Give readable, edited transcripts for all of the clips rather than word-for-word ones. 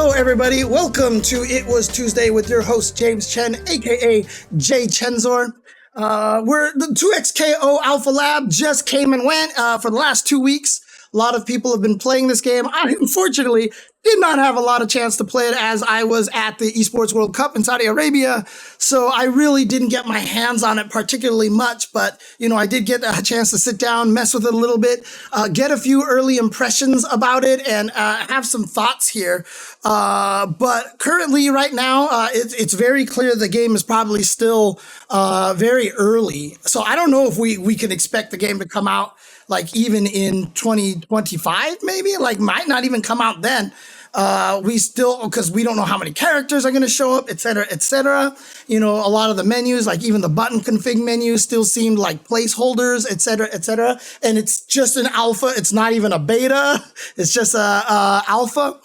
Hello, everybody. Welcome to It Was Tuesday with your host, James Chen, aka Jay Chenzor. We're the 2XKO Alpha Lab just came and went for the last 2 weeks. A lot of people have been playing this game. I, unfortunately, did not have a lot of chance to play it as I was at the Esports World Cup in Saudi Arabia. So I really didn't get my hands on it particularly much, but, I did get a chance to sit down, mess with it a little bit, get a few early impressions about it, and have some thoughts here. But currently, right now, it's very clear the game is probably still very early. So I don't know if we can expect the game to come out like even in 2025, maybe, like might not even come out then. Because we don't know how many characters are going to show up, et cetera, et cetera. A lot of the menus, like even the button config menu still seemed like placeholders, et cetera, et cetera. And it's just an alpha. It's not even a beta. It's just a alpha.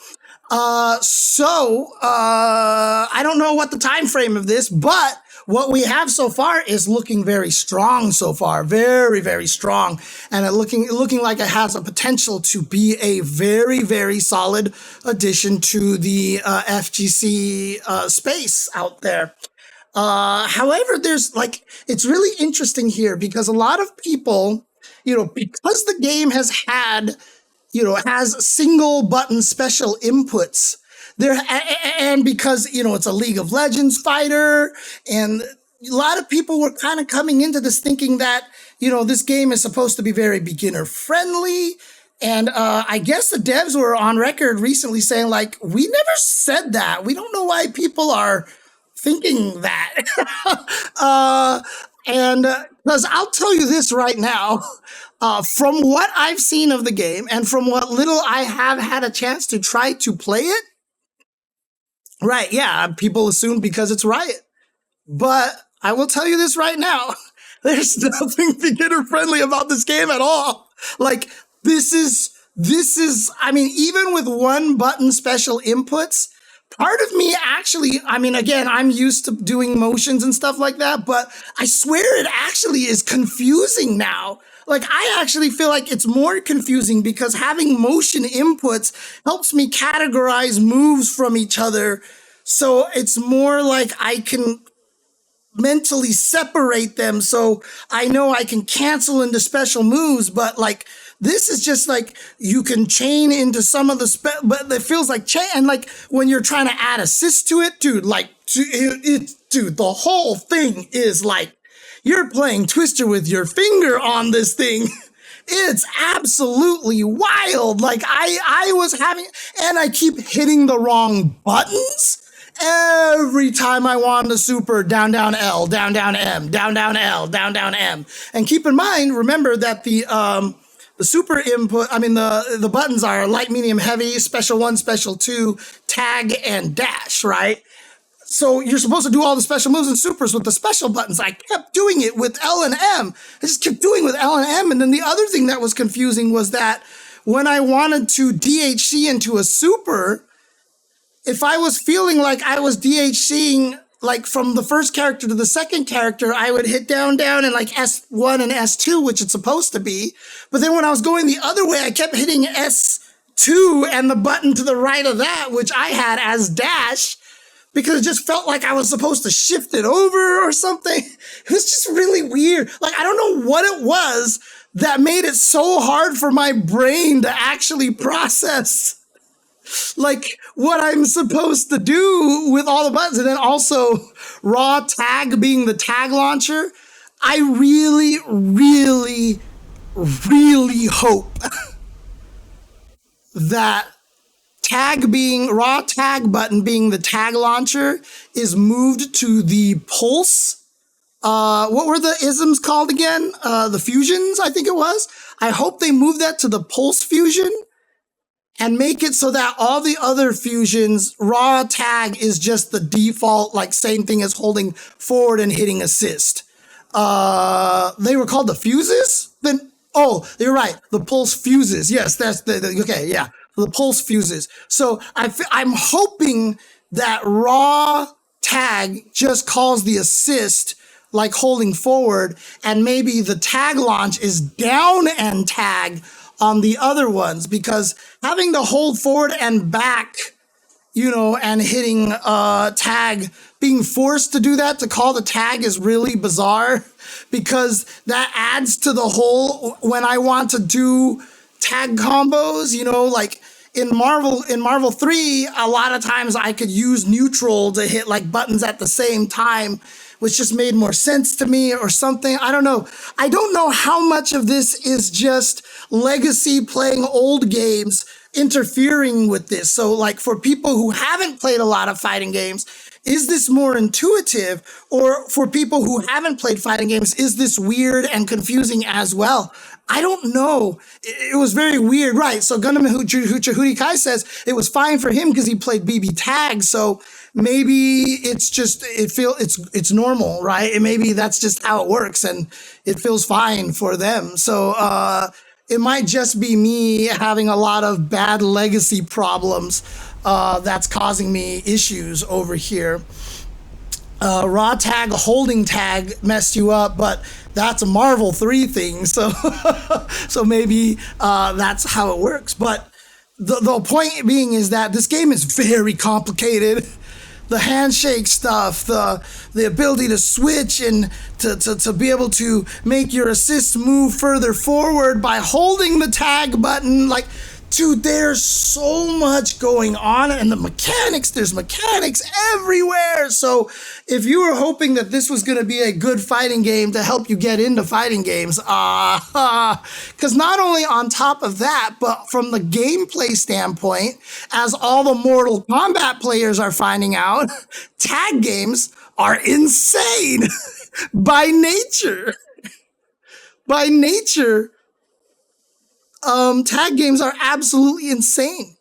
So I don't know what the time frame of this, but what we have so far is looking very strong so far, very, very strong. And it looking like it has a potential to be a very, very solid addition to the FGC space out there. However, it's really interesting here because a lot of people, because the game has had, has single button special inputs, and because, it's a League of Legends fighter, and a lot of people were kind of coming into this thinking that, this game is supposed to be very beginner friendly. And I guess the devs were on record recently saying, like, we never said that. We don't know why people are thinking that. And because I'll tell you this right now, from what I've seen of the game and from what little I have had a chance to try to play it, right, yeah, people assume because it's Riot. But I will tell you this right now. There's nothing beginner friendly about this game at all. Like, this is, even with one button special inputs, part of me actually, again, I'm used to doing motions and stuff like that, but I swear it actually is confusing now. Like, I actually feel like it's more confusing because having motion inputs helps me categorize moves from each other. So it's more like I can mentally separate them so I know I can cancel into special moves. But like, this is just like you can chain into some of the but it feels like chain. And like when you're trying to add assist to it, dude, the whole thing is like, you're playing Twister with your finger on this thing. It's absolutely wild. Like I was having, and I keep hitting the wrong buttons every time I want to super down, down L, down, down M, down, down L, down, down M. And keep in mind, remember that the super input, the buttons are light, medium, heavy, special 1, special 2, tag, and dash, right? So you're supposed to do all the special moves and supers with the special buttons. I kept doing it with L and M. I just kept doing it with L and M. And then the other thing that was confusing was that when I wanted to DHC into a super, if I was feeling like I was DHCing like from the first character to the second character, I would hit down, down, and like S1 and S2, which it's supposed to be. But then when I was going the other way, I kept hitting S2 and the button to the right of that, which I had as dash, because it just felt like I was supposed to shift it over or something. It was just really weird. Like, I don't know what it was that made it so hard for my brain to actually process like what I'm supposed to do with all the buttons. And then also raw tag being the tag launcher. I really, really, really hope that raw tag button being the tag launcher is moved to the pulse. What were the isms called again? The fusions, I think it was. I hope they move that to the pulse fusion and make it so that all the other fusions, raw tag is just the default, like same thing as holding forward and hitting assist. They were called the fuses? You're right. The pulse fuses. Yes, that's okay, yeah. The pulse fuses. So I'm hoping that raw tag just calls the assist like holding forward, and maybe the tag launch is down and tag on the other ones, because having to hold forward and back and hitting tag, being forced to do that, to call the tag, is really bizarre because that adds to the whole when I want to do tag combos, like in Marvel 3, a lot of times I could use neutral to hit like buttons at the same time, which just made more sense to me or something. I don't know. I don't know how much of this is just legacy playing old games interfering with this. So, like, for people who haven't played a lot of fighting games, is this more intuitive? Or for people who haven't played fighting games, is this weird and confusing as well? I don't know. It was very weird, right? So Gundam Hoochie Kai says it was fine for him because he played BB Tag. So maybe it's normal, right? And maybe that's just how it works, and it feels fine for them. So it might just be me having a lot of bad legacy problems that's causing me issues over here. Raw tag, holding tag messed you up, but that's a Marvel 3 thing. So, so maybe that's how it works. But the point being is that this game is very complicated. The handshake stuff, the ability to switch and to be able to make your assist move further forward by holding the tag button, like, dude, there's so much going on, and there's mechanics everywhere. So if you were hoping that this was going to be a good fighting game to help you get into fighting games, because not only on top of that, but from the gameplay standpoint, as all the Mortal Kombat players are finding out, tag games are insane by nature. By nature, tag games are absolutely insane.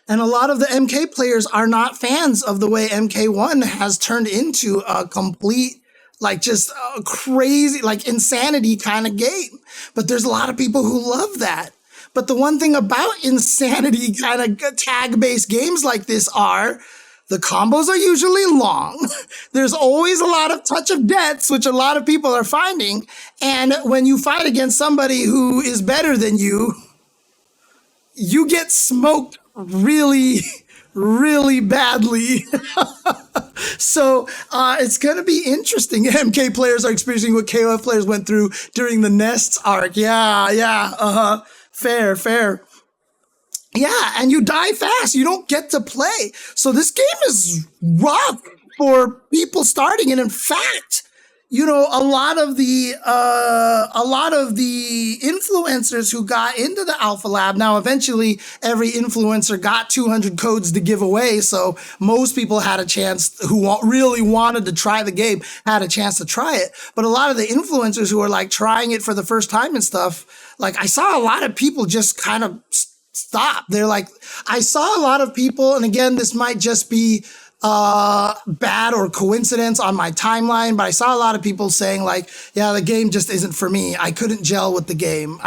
And a lot of the MK players are not fans of the way MK1 has turned into a complete, like, just a crazy, like, insanity kind of game. But there's a lot of people who love that. But the one thing about insanity kind of tag-based games like this are the combos are usually long. There's always a lot of touch of deaths, which a lot of people are finding. And when you fight against somebody who is better than you, you get smoked really, really badly. So it's going to be interesting. MK players are experiencing what KOF players went through during the Nests arc. Yeah. Fair. Yeah, and you die fast. You don't get to play. So this game is rough for people starting. And in fact, a lot of the influencers who got into the Alpha Lab, now eventually every influencer got 200 codes to give away. So most people had a chance who really wanted to try the game, had a chance to try it. But a lot of the influencers who are like trying it for the first time and stuff, like, I saw a lot of people just kind of stop. They're like, I saw a lot of people, and again, this might just be bad or coincidence on my timeline, but I saw a lot of people saying, like, yeah, the game just isn't for me. I couldn't gel with the game.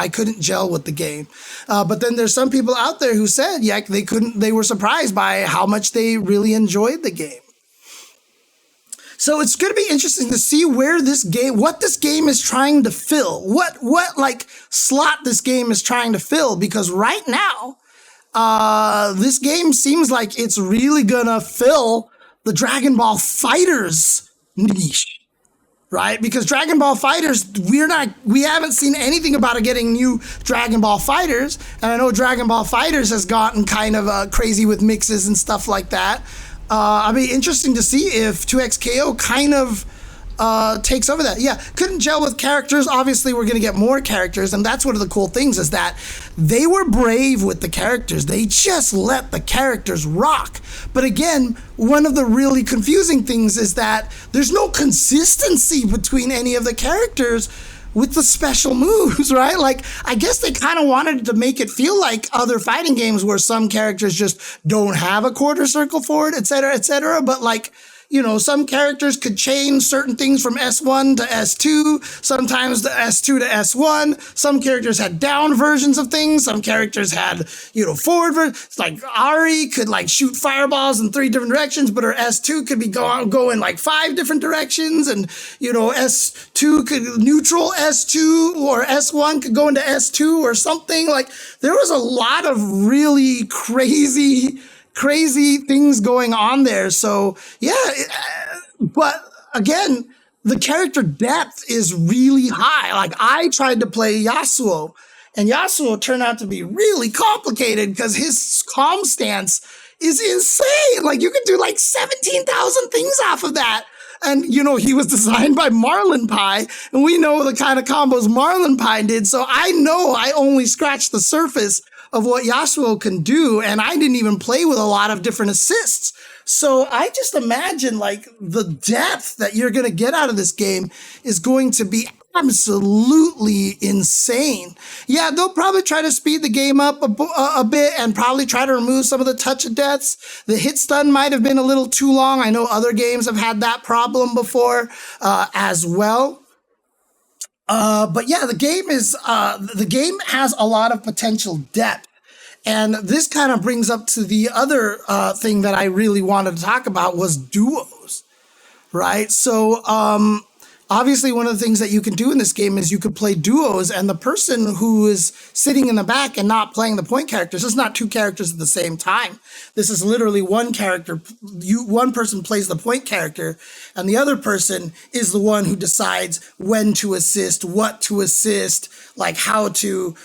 But then there's some people out there who said, yeah, they were surprised by how much they really enjoyed the game. So it's going to be interesting to see what this game is trying to fill, what like slot this game is trying to fill, because right now, this game seems like it's really going to fill the Dragon Ball Fighters niche, right? Because Dragon Ball Fighters, we haven't seen anything about it getting new Dragon Ball Fighters. And I know Dragon Ball Fighters has gotten kind of crazy with mixes and stuff like that. I'd be interesting to see if 2XKO kind of takes over that. Yeah, couldn't gel with characters. Obviously, we're going to get more characters, and that's one of the cool things is that they were brave with the characters. They just let the characters rock. But again, one of the really confusing things is that there's no consistency between any of the characters with the special moves, right? Like, I guess they kind of wanted to make it feel like other fighting games where some characters just don't have a quarter circle forward, et cetera, but like, some characters could change certain things from S1 to S2, sometimes the S2 to S1. Some characters had down versions of things. Some characters had, forward versions. Like Ari could like shoot fireballs in 3 different directions, but her S2 could be going like 5 different directions. And, S2 could neutral S2, or S1 could go into S2 or something. Like, there was a lot of really crazy crazy things going on there. So yeah, but again, the character depth is really high. Like I tried to play Yasuo, and Yasuo turned out to be really complicated because his calm stance is insane. Like you can do like 17,000 things off of that. And, he was designed by Marlin Pie, and we know the kind of combos Marlin Pie did. So I know I only scratched the surface of what Yasuo can do, and I didn't even play with a lot of different assists. So I just imagine like the depth that you're going to get out of this game is going to be absolutely insane. Yeah, they'll probably try to speed the game up a bit and probably try to remove some of the touch of deaths. The hit stun might have been a little too long. I know other games have had that problem before as well. But yeah, the game has a lot of potential depth. And this kind of brings up to the other thing that I really wanted to talk about was duos, right? So obviously one of the things that you can do in this game is you could play duos, and the person who is sitting in the back and not playing the point characters, it's not two characters at the same time. This is literally one character. One person plays the point character, and the other person is the one who decides when to assist, what to assist, like how to,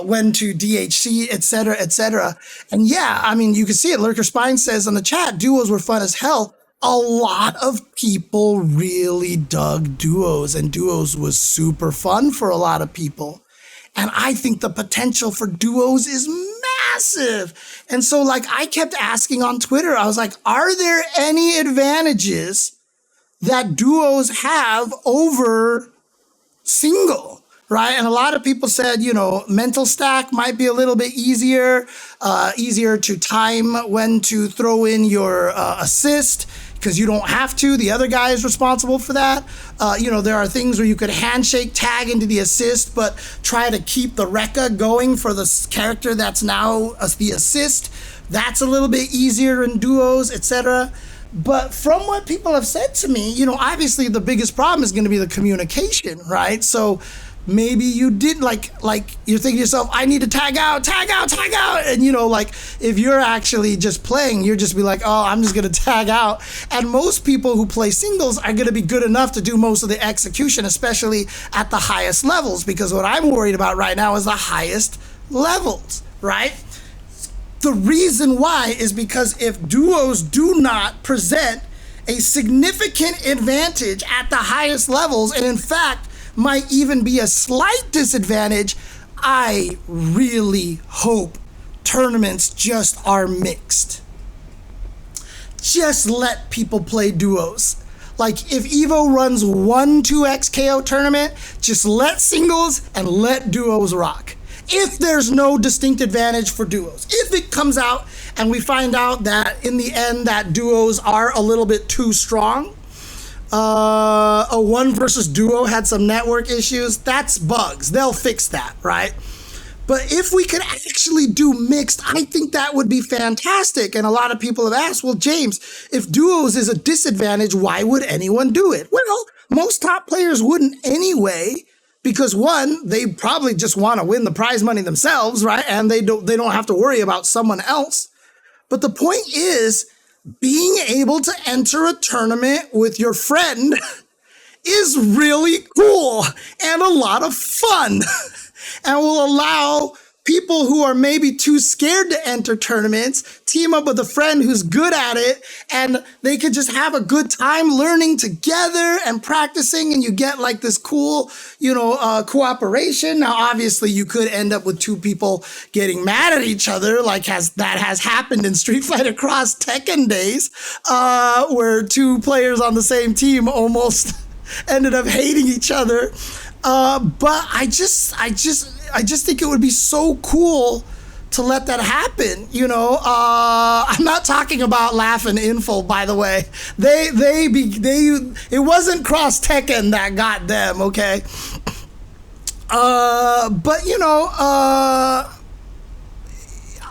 when to DHC, et cetera, et cetera. And yeah, I mean, you can see it. Lurker Spine says in the chat, duos were fun as hell. A lot of people really dug duos, and duos was super fun for a lot of people. And I think the potential for duos is massive. And so like I kept asking on Twitter, I was like, are there any advantages that duos have over single? Right. And a lot of people said, mental stack might be a little bit easier to time when to throw in your assist, because you don't have to. The other guy is responsible for that. There are things where you could handshake tag into the assist, but try to keep the Rekka going for the character that's now the assist. That's a little bit easier in duos, etc. But from what people have said to me, obviously the biggest problem is going to be the communication, right? So maybe you did like you're thinking to yourself, I need to tag out. And if you're actually just playing, you're just be like, oh, I'm just going to tag out. And most people who play singles are going to be good enough to do most of the execution, especially at the highest levels, because what I'm worried about right now is the highest levels, right? The reason why is because if duos do not present a significant advantage at the highest levels, and in fact, might even be a slight disadvantage, I really hope tournaments just are mixed. Just let people play duos. Like if Evo runs 1-2x KO tournament, just let singles and let duos rock. If there's no distinct advantage for duos, if it comes out and we find out that in the end that duos are a little bit too strong, a one versus duo had some network issues, that's bugs. They'll fix that, right? But if we could actually do mixed, I think that would be fantastic. And a lot of people have asked, well, James, if duos is a disadvantage, why would anyone do it? Well, most top players wouldn't anyway, because one, they probably just want to win the prize money themselves, right? And they don't have to worry about someone else. But the point is, being able to enter a tournament with your friend is really cool and a lot of fun and will allow people who are maybe too scared to enter tournaments team up with a friend who's good at it, and they could just have a good time learning together and practicing, and you get like this cool, cooperation. Now, obviously, you could end up with two people getting mad at each other, like that has happened in Street Fighter Cross Tekken days, where two players on the same team almost ended up hating each other. But I just think it would be so cool to let that happen. I'm not talking about Laugh and Info, by the way. It wasn't Cross Tekken that got them, okay? But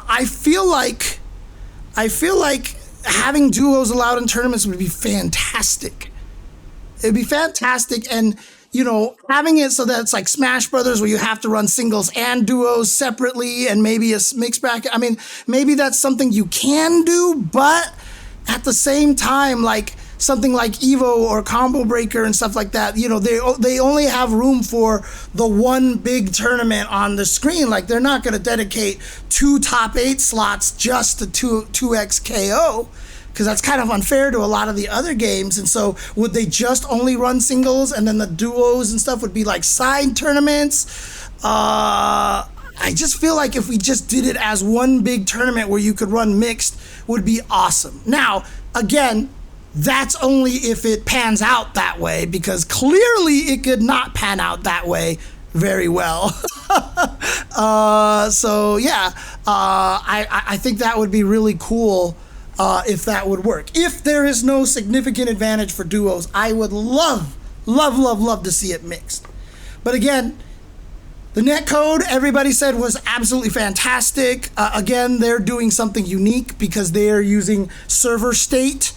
I feel like having duos allowed in tournaments would be fantastic. It'd be fantastic, and having it so that it's like Smash Brothers where you have to run singles and duos separately and maybe a mixed bracket. I mean, maybe that's something you can do, but at the same time, like something like Evo or Combo Breaker and stuff like that, they only have room for the one big tournament on the screen. Like they're not going to dedicate 2 top 8 slots just to 2x KO, because that's kind of unfair to a lot of the other games. And so would they just only run singles and then the duos and stuff would be like side tournaments? I just feel like if we just did it as one big tournament where you could run mixed would be awesome. Now, again, that's only if it pans out that way, because clearly it could not pan out that way very well. So yeah, I think that would be really cool if that would work. If there is no significant advantage for duos, I would love, love, love, love to see it mixed. But again, the netcode, everybody said, was absolutely fantastic. Again, they're doing something unique because they are using server state,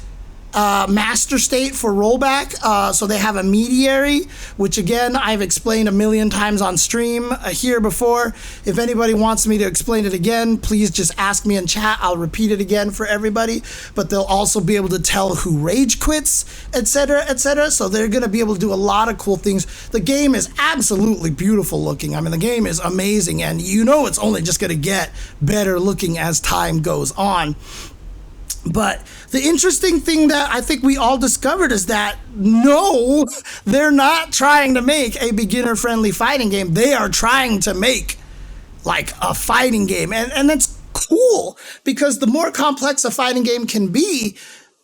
master state for rollback. So they have a mediary, which again, I've explained a million times on stream here before. If anybody wants me to explain it again, please just ask me in chat. I'll repeat it again for everybody. But they'll also be able to tell who rage quits, etc., etc. So they're going to be able to do a lot of cool things. The game is absolutely beautiful looking. I mean, the game is amazing, and it's only just going to get better looking as time goes on. But the interesting thing that I think we all discovered is that no, they're not trying to make a beginner-friendly fighting game. They are trying to make like a fighting game. And that's cool, because the more complex a fighting game can be,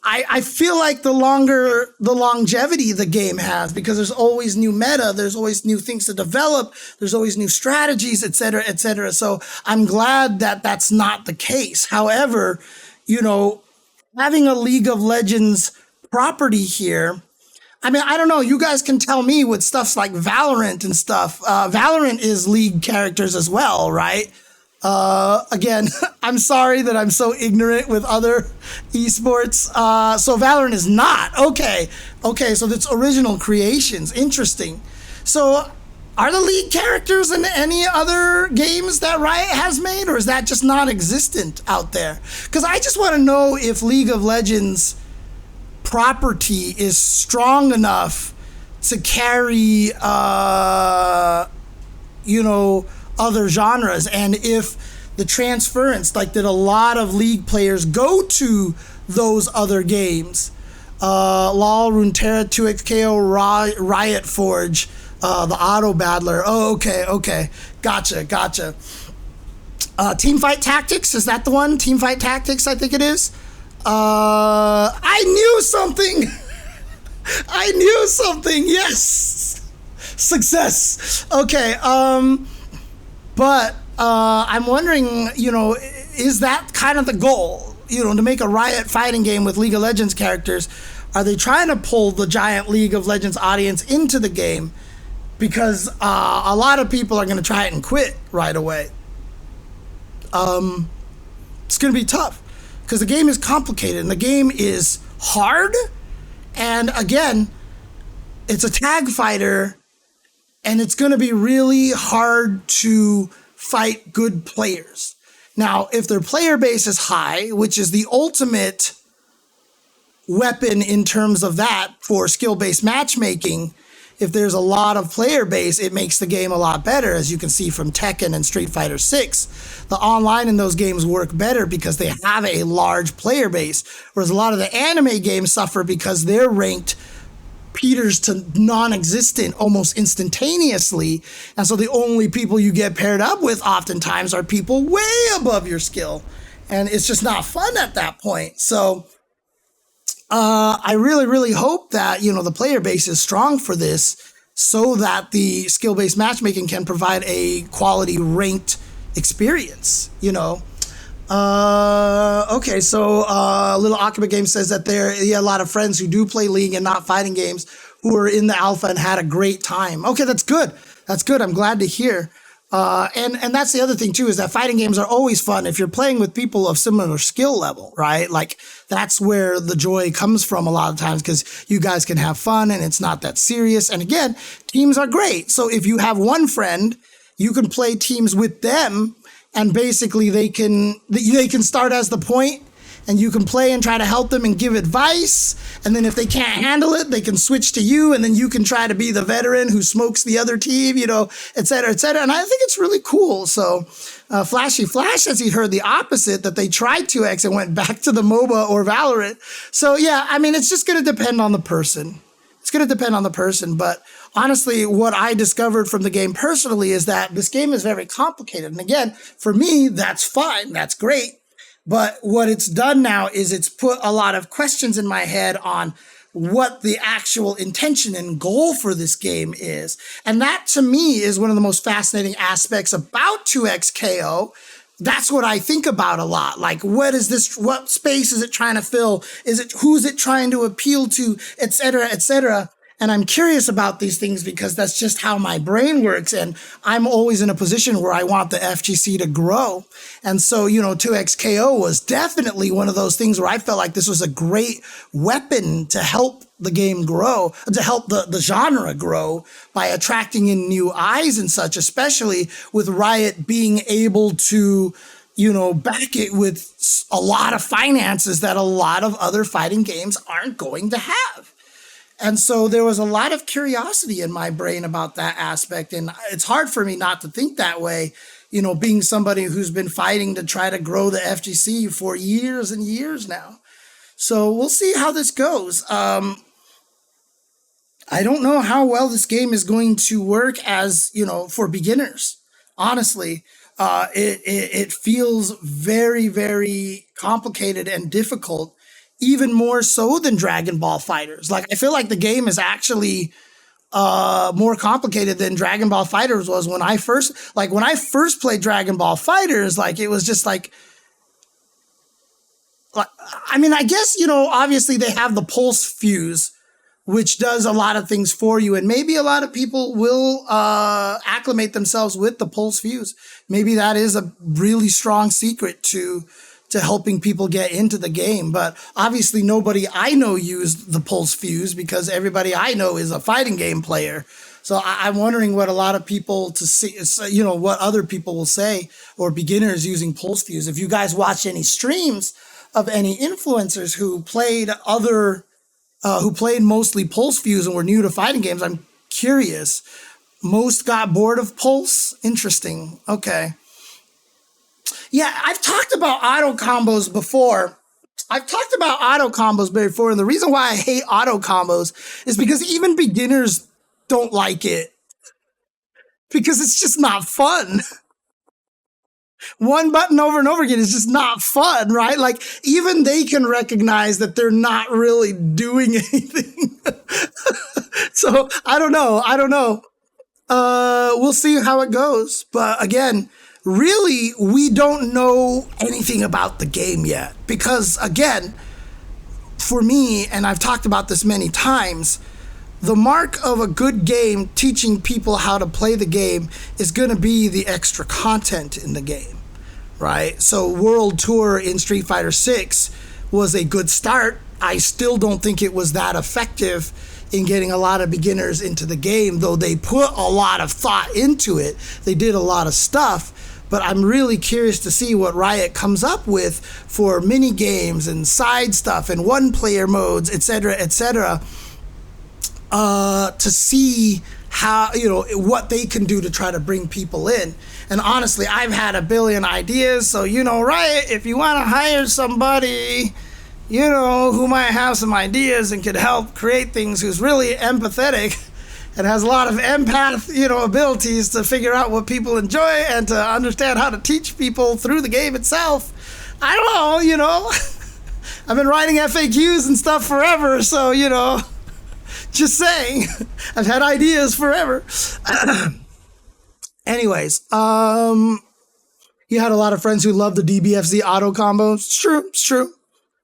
I feel like the longer the longevity the game has, because there's always new meta, there's always new things to develop, there's always new strategies, et cetera, et cetera. So I'm glad that that's not the case. However, having a League of Legends property here, I mean, I don't know. You guys can tell me with stuff like Valorant and stuff. Valorant is League characters as well, right? Again, I'm sorry that I'm so ignorant with other esports. So Valorant is not. Okay, so that's original creations. Interesting. So are the League characters in any other games that Riot has made, or is that just non-existent out there? Because I just want to know if League of Legends property is strong enough to carry, other genres, and if the transference, like, did a lot of League players go to those other games? LOL, Runeterra, 2XKO, Riot Forge, the Auto Battler. Oh, okay. Gotcha. Teamfight Tactics, is that the one? Teamfight Tactics, I think it is. I knew something. Yes. Success. Okay. But I'm wondering, is that kind of the goal? To make a Riot fighting game with League of Legends characters? Are they trying to pull the giant League of Legends audience into the game? Because a lot of people are going to try it and quit right away. It's going to be tough, because the game is complicated and the game is hard. And again, it's a tag fighter, and it's going to be really hard to fight good players. Now, if their player base is high, which is the ultimate weapon in terms of that for skill-based matchmaking, if there's a lot of player base, it makes the game a lot better, as you can see from Tekken and Street Fighter 6. The online in those games work better because they have a large player base, whereas a lot of the anime games suffer because they're ranked peters to non-existent almost instantaneously, and so the only people you get paired up with oftentimes are people way above your skill, and it's just not fun at that point. So I really, really hope that, the player base is strong for this, so that the skill-based matchmaking can provide a quality ranked experience, Okay, so Little Akaba Game says that he had a lot of friends who do play League and not fighting games who were in the alpha and had a great time. Okay, that's good. I'm glad to hear. And that's the other thing too, is that fighting games are always fun if you're playing with people of similar skill level, right? Like that's where the joy comes from a lot of times, because you guys can have fun and it's not that serious. And again, teams are great. So if you have one friend, you can play teams with them, and basically they can start as the point, and you can play and try to help them and give advice. And then if they can't handle it, they can switch to you, and then you can try to be the veteran who smokes the other team, et cetera, et cetera. And I think it's really cool. So Flashy Flash, as he heard the opposite, that they tried 2X and went back to the MOBA or Valorant. So yeah, I mean, it's just going to depend on the person. It's going to depend on the person. But honestly, what I discovered from the game personally is that this game is very complicated. And again, for me, that's fine. That's great. But what it's done now is it's put a lot of questions in my head on what the actual intention and goal for this game is. And that to me is one of the most fascinating aspects about 2XKO. That's what I think about a lot. Like, what space is it trying to fill? Who's it trying to appeal to, et cetera, et cetera. And I'm curious about these things because that's just how my brain works. And I'm always in a position where I want the FGC to grow. And so, 2XKO was definitely one of those things where I felt like this was a great weapon to help the game grow, to help the genre grow by attracting in new eyes and such, especially with Riot being able to, back it with a lot of finances that a lot of other fighting games aren't going to have. And so there was a lot of curiosity in my brain about that aspect. And it's hard for me not to think that way, being somebody who's been fighting to try to grow the FGC for years and years now. So we'll see how this goes. I don't know how well this game is going to work as, for beginners. Honestly, it feels very, very complicated and difficult, even more so than Dragon Ball FighterZ. Like, I feel like the game is actually more complicated than Dragon Ball FighterZ was when I first played Dragon Ball FighterZ. Like, it was just like, I mean, I guess, obviously they have the pulse fuse, which does a lot of things for you. And maybe a lot of people will acclimate themselves with the pulse fuse. Maybe that is a really strong secret to helping people get into the game. But obviously nobody I know used the pulse fuse, because everybody I know is a fighting game player. So I'm wondering what a lot of people what other people will say, or beginners using pulse fuse. If you guys watch any streams of any influencers who played mostly pulse fuse and were new to fighting games, I'm curious. Most got bored of pulse? Interesting. Okay. Yeah, I've talked about auto combos before. And the reason why I hate auto combos is because even beginners don't like it, because it's just not fun. One button over and over again is just not fun, right? Like, even they can recognize that they're not really doing anything. So I don't know. We'll see how it goes. But again, really, we don't know anything about the game yet, because again, for me, and I've talked about this many times, the mark of a good game teaching people how to play the game is going to be the extra content in the game, right? So World Tour in Street Fighter 6 was a good start. I still don't think it was that effective in getting a lot of beginners into the game, though they put a lot of thought into it. They did a lot of stuff. But I'm really curious to see what Riot comes up with for mini games and side stuff and one-player modes, et cetera, to see how, what they can do to try to bring people in. And honestly, I've had a billion ideas. So, Riot, if you want to hire somebody, who might have some ideas and could help create things, who's really empathetic and has a lot of empath, abilities to figure out what people enjoy and to understand how to teach people through the game itself. I don't know, I've been writing FAQs and stuff forever, so, just saying, I've had ideas forever. Anyways, you had a lot of friends who loved the DBFZ auto combos. It's true.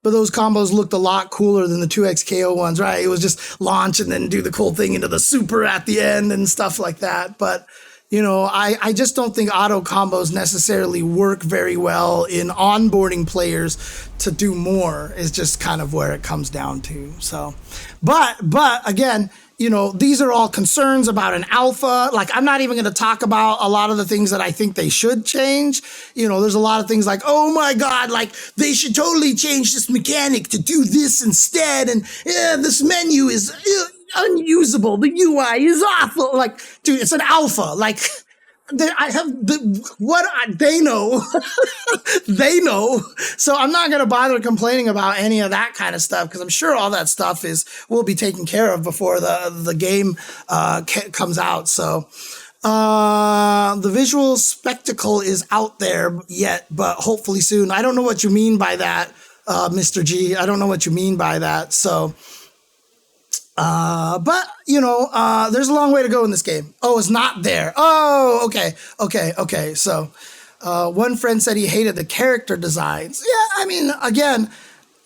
But those combos looked a lot cooler than the 2XKO ones, right? It was just launch and then do the cool thing into the super at the end and stuff like that. But I just don't think auto combos necessarily work very well in onboarding players to do more is just kind of where it comes down to. So, but again, these are all concerns about an alpha. Like, I'm not even going to talk about a lot of the things that I think they should change. There's a lot of things like, oh my God, like they should totally change this mechanic to do this instead. And yeah, this menu is unusable. The UI is awful. Like, dude, it's an alpha. Like, I have they know, they know. So I'm not going to bother complaining about any of that kind of stuff because I'm sure all that stuff will be taken care of before the game comes out. So the visual spectacle is out there yet, but hopefully soon. I don't know what you mean by that, Mr. G. I don't know what you mean by that. So. But there's a long way to go in this game. Oh, it's not there. Oh, okay. So, one friend said he hated the character designs. Yeah, I mean, again,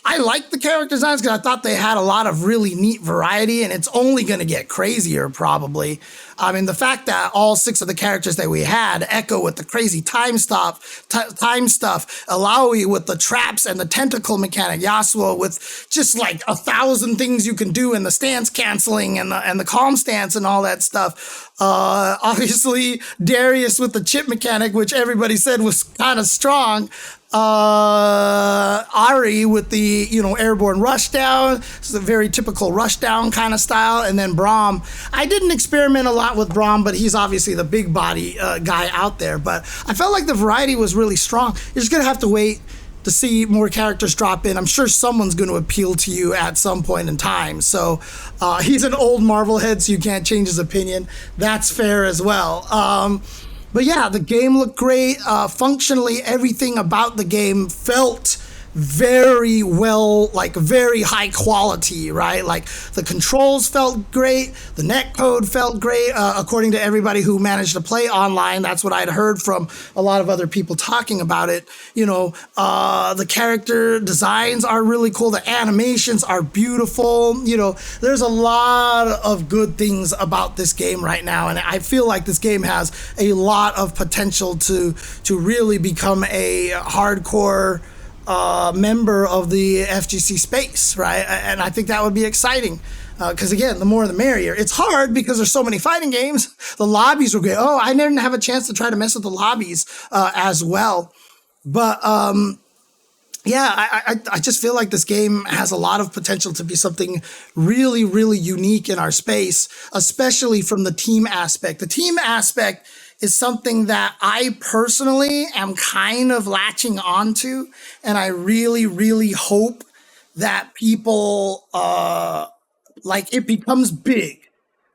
I like the character designs because I thought they had a lot of really neat variety, and it's only going to get crazier probably. I mean, the fact that all 6 of the characters that we had, Echo with the crazy time stuff, Alawi with the traps and the tentacle mechanic, Yasuo with just like 1,000 things you can do in the stance canceling and the calm stance and all that stuff. Obviously, Darius with the chip mechanic, which everybody said was kind of strong. Ari with the airborne rushdown. It's a very typical rushdown kind of style, and then Braum. I didn't experiment a lot with Braum, but he's obviously the big body guy out there. But I felt like the variety was really strong. You're just gonna have to wait to see more characters drop in. I'm sure someone's going to appeal to you at some point in time. So he's an old Marvel head, so you can't change his opinion. That's fair as well. But yeah, the game looked great. Functionally, everything about the game felt very well, like very high quality, right? Like the controls felt great. The netcode felt great, according to everybody who managed to play online. That's what I'd heard from a lot of other people talking about it. The character designs are really cool. The animations are beautiful. There's a lot of good things about this game right now. And I feel like this game has a lot of potential to really become a hardcore member of the FGC space, right? And I think that would be exciting because, again, the more the merrier. It's hard because there's so many fighting games. The lobbies were great. Oh, I didn't have a chance to try to mess with the lobbies as well. But yeah, I just feel like this game has a lot of potential to be something really, really unique in our space, especially from the team aspect. The team aspect is something that I personally am kind of latching onto, and I really, really hope that people like it becomes big,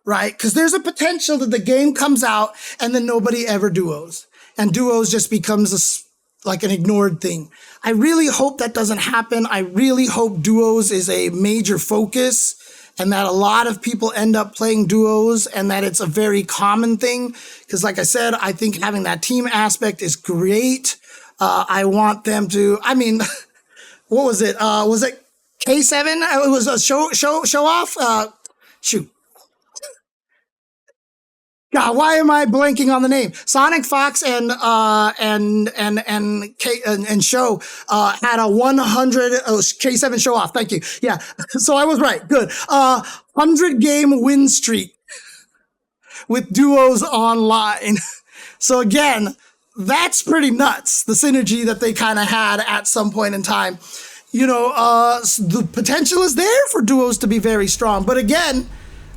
right? Because there's a potential that the game comes out and then nobody ever duos, and duos just becomes like an ignored thing. I really hope that doesn't happen. I really hope duos is a major focus, and that a lot of people end up playing duos and that it's a very common thing. Because like I said, I think having that team aspect is great. I want them to, I mean, what was it? Was it K7? It was a show off? Shoot. God, why am I blanking on the name? Sonic Fox and Show had a 100 K7 show off. Thank you. Yeah, so I was right. Good. 100-game win streak with duos online. So again, that's pretty nuts. The synergy that they kind of had at some point in time. The potential is there for duos to be very strong. But again,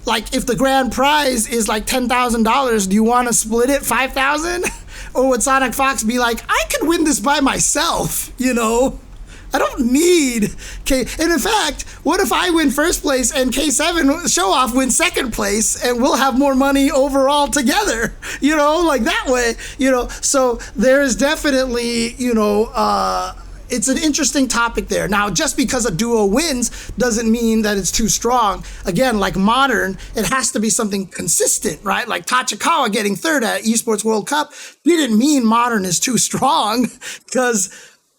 like if the grand prize is like $10,000, do you want to split it 5,000? Or would Sonic Fox be like, I could win this by myself, I don't need K. And in fact, what if I win first place and K7 Show Off wins second place and we'll have more money overall together, like that way, So there is definitely, it's an interesting topic there. Now, just because a duo wins doesn't mean that it's too strong. Again, like Modern, it has to be something consistent, right? Like Tachikawa getting third at Esports World Cup didn't mean Modern is too strong because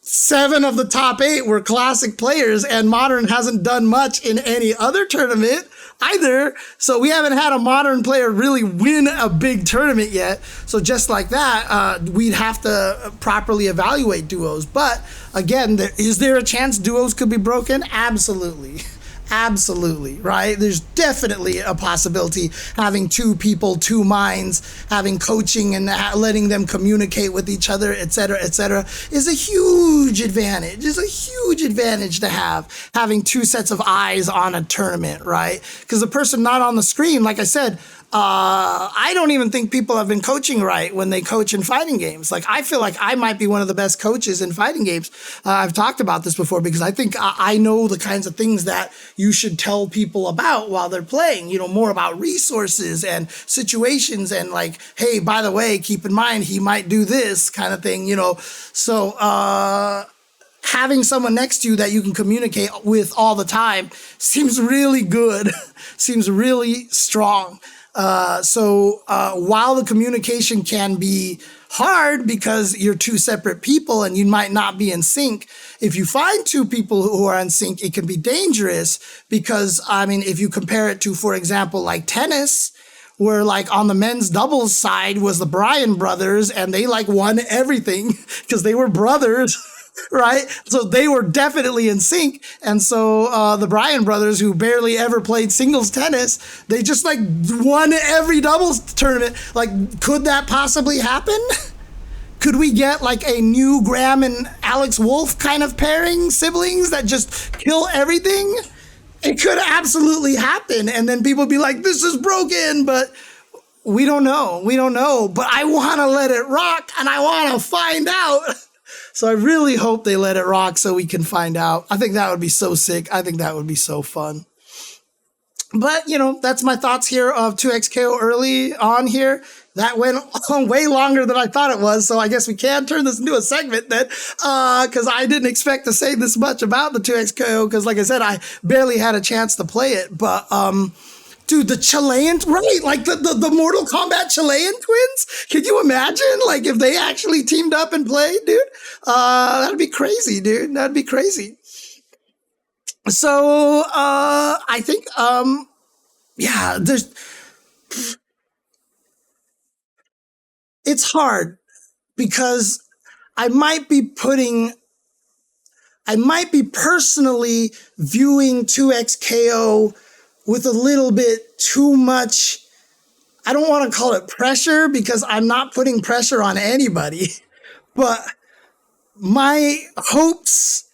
7 of the top 8 were classic players and Modern hasn't done much in any other tournament. either. So we haven't had a modern player really win a big tournament yet. So just like that, we'd have to properly evaluate duos. But again, is there a chance duos could be broken? Absolutely. Absolutely, right? There's definitely a possibility having two people, two minds, having coaching and letting them communicate with each other, et cetera, is a huge advantage. Is a huge advantage to have having two sets of eyes on a tournament, right? Because the person not on the screen, like I said, I don't even think people have been coaching right when they coach in fighting games. Like, I feel like I might be one of the best coaches in fighting games. I've talked about this before because I think I know the kinds of things that you should tell people about while they're playing, more about resources and situations and like, hey, by the way, keep in mind, he might do this kind of thing. So, having someone next to you that you can communicate with all the time seems really good, seems really strong. So while the communication can be hard because you're two separate people and you might not be in sync, if you find two people who are in sync, it can be dangerous because, I mean, if you compare it to, for example, like tennis, where like on the men's doubles side was the Bryan brothers and they like won everything because they were brothers. Right? So they were definitely in sync. And so the Bryan brothers, who barely ever played singles tennis, they just like won every doubles tournament. Like, could that possibly happen? Could we get like a new Graham and Alex Wolf kind of pairing, siblings that just kill everything? It could absolutely happen. And then people be like, this is broken, but we don't know. We don't know. But I want to let it rock and I want to find out. So I really hope they let it rock so we can find out. I think that would be so sick. I think that would be so fun. But, that's my thoughts here of 2XKO early on here. That went on way longer than I thought it was. So I guess we can turn this into a segment then, because I didn't expect to say this much about the 2XKO because, like I said, I barely had a chance to play it. But, dude, the Chilean, right? Like the Mortal Kombat Chilean twins? Can you imagine? Like, if they actually teamed up and played, dude? That'd be crazy, dude. That'd be crazy. So, I think, yeah, it's hard because I might be personally viewing 2XKO with a little bit too much. I don't want to call it pressure because I'm not putting pressure on anybody, but my hopes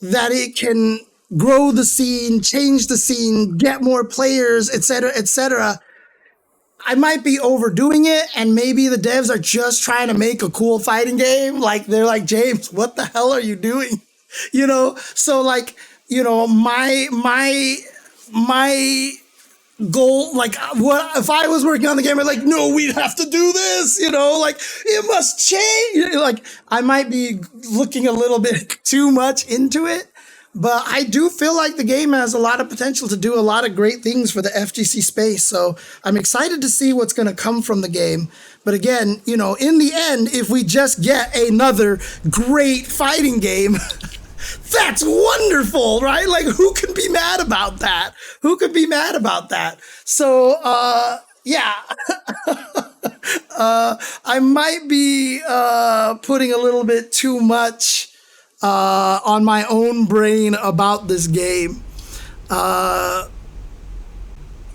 that it can grow the scene, change the scene, get more players, et cetera, I might be overdoing it, and maybe the devs are just trying to make a cool fighting game. Like, they're like, James, what the hell are you doing? So like, my goal, like, what if I was working on the game, I'd like, no, we have to do this, like, it must change. Like, I might be looking a little bit too much into it, but I do feel like the game has a lot of potential to do a lot of great things for the FGC space. So I'm excited to see what's going to come from the game. But again, in the end, if we just get another great fighting game, that's wonderful, right? Like, who can be mad about that? Who could be mad about that? So, yeah, I might be putting a little bit too much on my own brain about this game.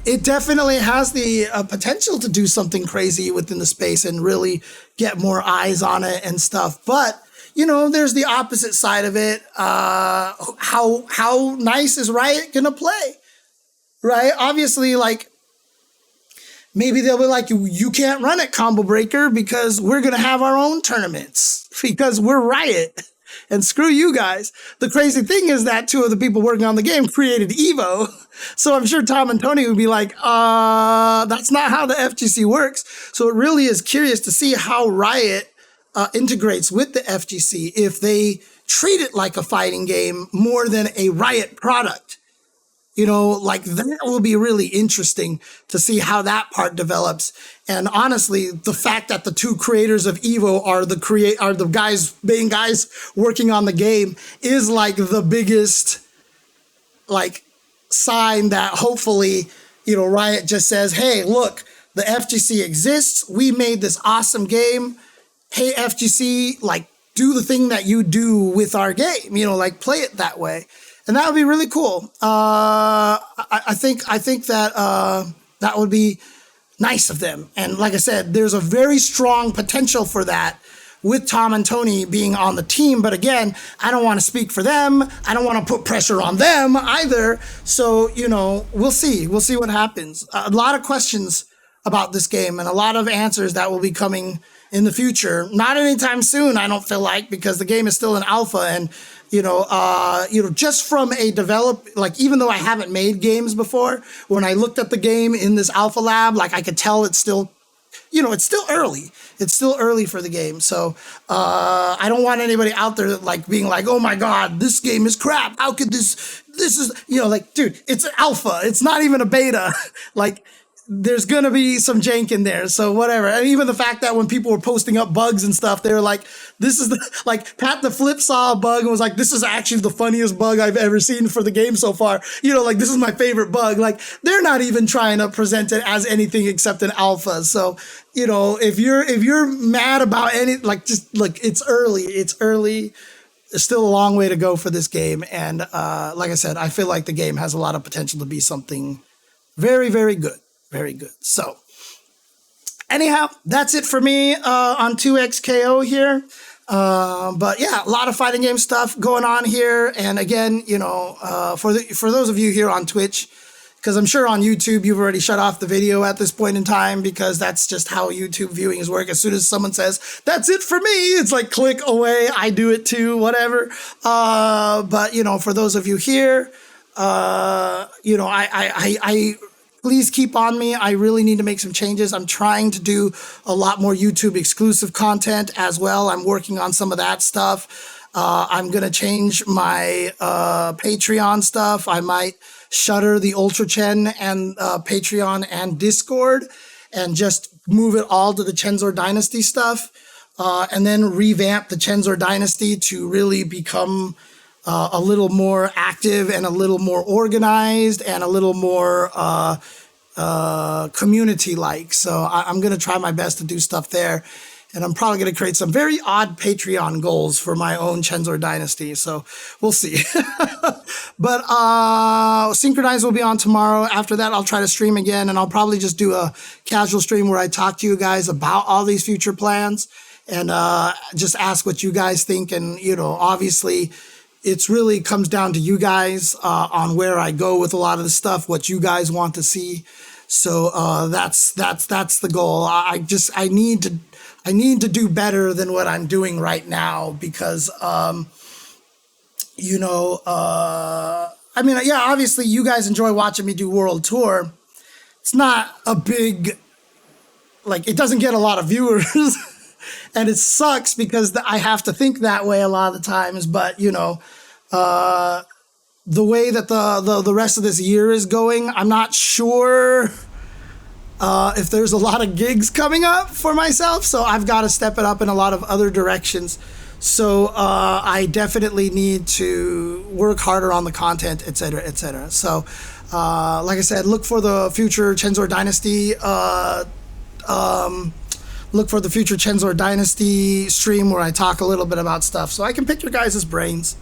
It definitely has the potential to do something crazy within the space and really get more eyes on it and stuff. But there's the opposite side of it. How nice is Riot gonna play? Right? Obviously, like, maybe they'll be like, you can't run it, Combo Breaker, because we're gonna have our own tournaments because we're Riot. And screw you guys. The crazy thing is that two of the people working on the game created Evo. So I'm sure Tom and Tony would be like, that's not how the FGC works. So it really is curious to see how Riot integrates with the FGC if they treat it like a fighting game more than a Riot product. Like, that will be really interesting to see how that part develops. And honestly, the fact that the two creators of Evo are the main guys working on the game is like the biggest, like, sign that hopefully Riot just says, hey, look, the FGC exists. We made this awesome game. Hey, FGC, like, do the thing that you do with our game, like play it that way. And that would be really cool. I think that that would be nice of them. And like I said, there's a very strong potential for that with Tom and Tony being on the team. But again, I don't want to speak for them. I don't want to put pressure on them either. So, we'll see. We'll see what happens. A lot of questions about this game and a lot of answers that will be coming in the future. Not anytime soon, I don't feel like, because the game is still in alpha. And, just from a even though I haven't made games before, when I looked at the game in this alpha lab, like I could tell it's still, it's still early. It's still early for the game. So I don't want anybody out there like being like, oh my God, this game is crap. How could this is, dude, it's an alpha. It's not even a beta. Like, there's going to be some jank in there. So whatever. And even the fact that when people were posting up bugs and stuff, they were like, this is Pat the Flip saw a bug and was like, this is actually the funniest bug I've ever seen for the game so far. This is my favorite bug. Like, they're not even trying to present it as anything except an alpha. So, if you're mad about just look, it's early. It's early. There's still a long way to go for this game. And like I said, I feel like the game has a lot of potential to be something very, very good. Very good. So anyhow, that's it for me on 2XKO here. But yeah, a lot of fighting game stuff going on here. And again, for those of you here on Twitch, because I'm sure on YouTube you've already shut off the video at this point in time, because that's just how YouTube viewings work. As soon as someone says, that's it for me, it's like click away. I do it too, whatever. But for those of you here, I please keep on me. I really need to make some changes. I'm trying to do a lot more YouTube exclusive content as well. I'm working on some of that stuff. I'm going to change my Patreon stuff. I might shutter the Ultra Chen and Patreon and Discord and just move it all to the Chenzor Dynasty stuff, and then revamp the Chenzor Dynasty to really become a little more active and a little more organized and a little more community-like. So I'm going to try my best to do stuff there. And I'm probably going to create some very odd Patreon goals for my own Chenzor Dynasty. So we'll see. But Synchronize will be on tomorrow. After that, I'll try to stream again. And I'll probably just do a casual stream where I talk to you guys about all these future plans and just ask what you guys think. And, obviously, it's really comes down to you guys on where I go with a lot of the stuff, what you guys want to see. So that's the goal. I need to do better than what I'm doing right now because, obviously you guys enjoy watching me do World Tour. It's not a big, it doesn't get a lot of viewers and it sucks because I have to think that way a lot of the times. But, the way that the rest of this year is going, I'm not sure if there's a lot of gigs coming up for myself, so I've got to step it up in a lot of other directions. So I definitely need to work harder on the content, et cetera, et cetera. So like I said, look for the future Chenzor Dynasty. Look for the future Chenzor Dynasty stream where I talk a little bit about stuff, so I can pick your guys' brains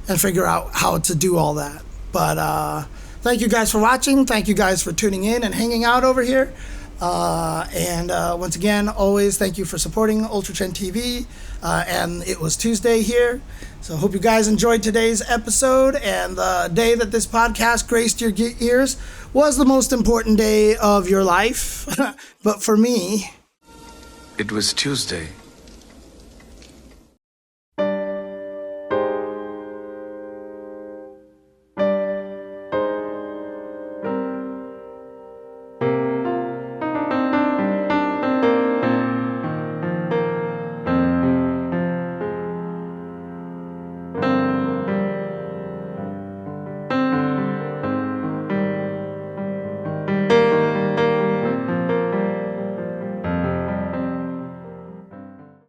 and figure out how to do all that. But thank you guys for watching. Thank you guys for tuning in and hanging out over here. And once again, always thank you for supporting Ultra Chen TV. And it was Tuesday here. So hope you guys enjoyed today's episode. And the day that this podcast graced your ears was the most important day of your life. But for me, it was Tuesday.